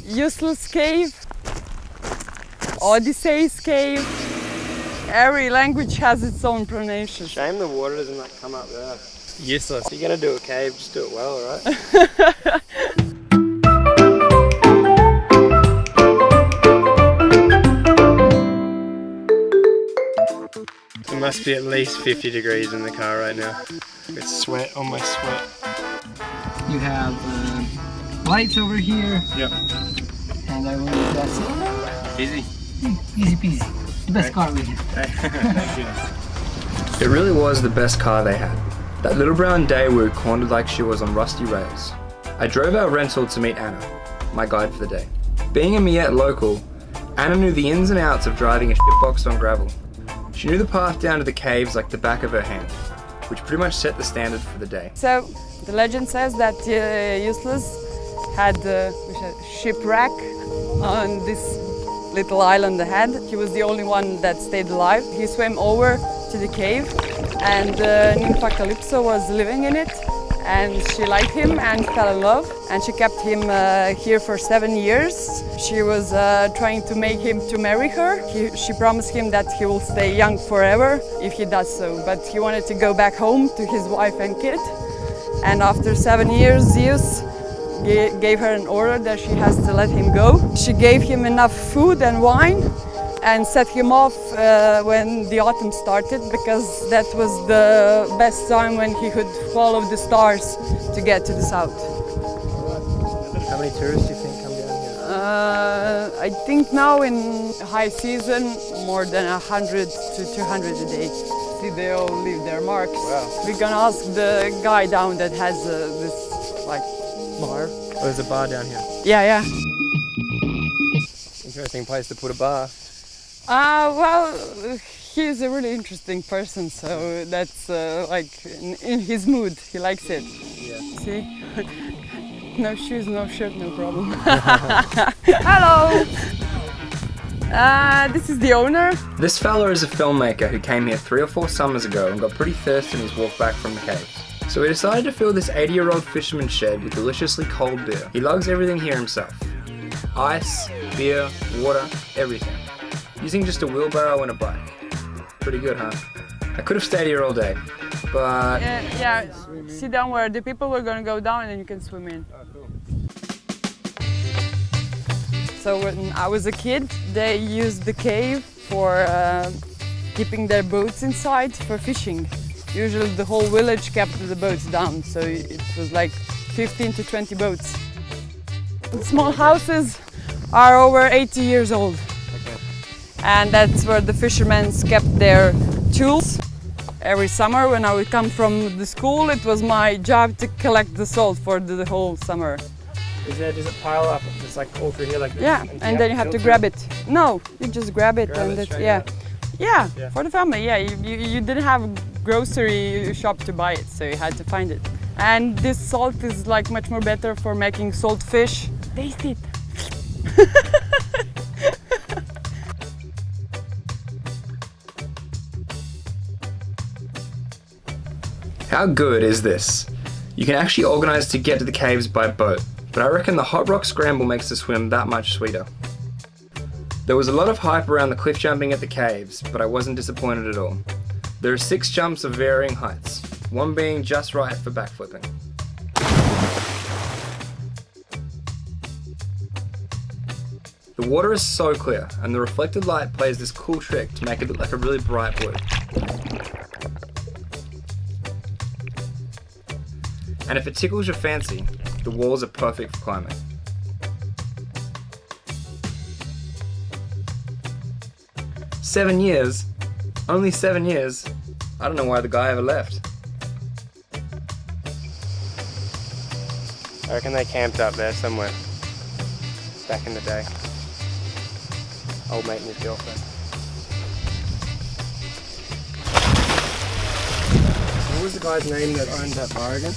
Useless cave, Odysseus cave. Every language has its own pronunciation. Shame the water doesn't like come up there. Useless. If you're gonna do a cave, just do it well, right? It must be at least 50 degrees in the car right now. It's sweat on my sweat. You have lights over here. Yep. And I will that's it. Easy. Easy peasy. The best car we have. It really was the best car they had. That little brown Daewoo cornered like she was on rusty rails. I drove our rental to meet Anna, my guide for the day. Being a Mljet local, Anna knew the ins and outs of driving a shitbox on gravel. She knew the path down to the caves like the back of her hand, which pretty much set the standard for the day. So the legend says that Useless had a shipwreck on this little island ahead. He was the only one that stayed alive. He swam over to the cave and nymph Calypso was living in it, and she liked him and fell in love, and she kept him here for 7 years. She was trying to make him to marry her. She promised him that he will stay young forever if he does so, but he wanted to go back home to his wife and kid. And after 7 years, Zeus gave her an order that she has to let him go. She gave him enough food and wine and set him off when the autumn started, because that was the best time when he could follow the stars to get to the south. How many tourists do you think come down here? I think now in high season more than 100 to 200 a day. See, they all leave their marks. Wow. We're gonna ask the guy down that has this like bar. Oh, there's a bar down here. Yeah. Interesting place to put a bar. Well, he's a really interesting person, so that's like in his mood. He likes it. Yeah. See? No shoes, no shirt, no problem. Hello! This is the owner. This fella is a filmmaker who came here 3 or 4 summers ago and got pretty thirsty in his walk back from the caves. So he decided to fill this 80-year-old fisherman's shed with deliciously cold beer. He lugs everything here himself. Ice, beer, water, everything. Using just a wheelbarrow and a bike. Pretty good, huh? I could have stayed here all day, but... Yeah, sit down where the people were going to go down and then you can swim in. Oh, cool. So when I was a kid, they used the cave for keeping their boats inside for fishing. Usually the whole village kept the boats down, so it was like 15 to 20 boats. The small houses are over 80 years old. Okay. And that's where the fishermen kept their tools. Every summer when I would come from the school, it was my job to collect the salt for the whole summer. Does it pile up just like all through here like this? Yeah, and then you have to grab it. No, you just grab it and it yeah. out. Yeah, Yeah. for the family, yeah. You didn't have a grocery shop to buy it, so you had to find it. And this salt is like much more better for making salt fish. Taste it. How good is this? You can actually organise to get to the caves by boat, but I reckon the hot rock scramble makes the swim that much sweeter. There was a lot of hype around the cliff jumping at the caves, but I wasn't disappointed at all. There are 6 jumps of varying heights, one being just right for backflipping. The water is so clear, and the reflected light plays this cool trick to make it look like a really bright blue. And if it tickles your fancy, the walls are perfect for climbing. "7 years? Only 7 years? I don't know why the guy ever left." I reckon they camped up there somewhere back in the day. Old mate and his girlfriend. What was the guy's name that owned that bar again?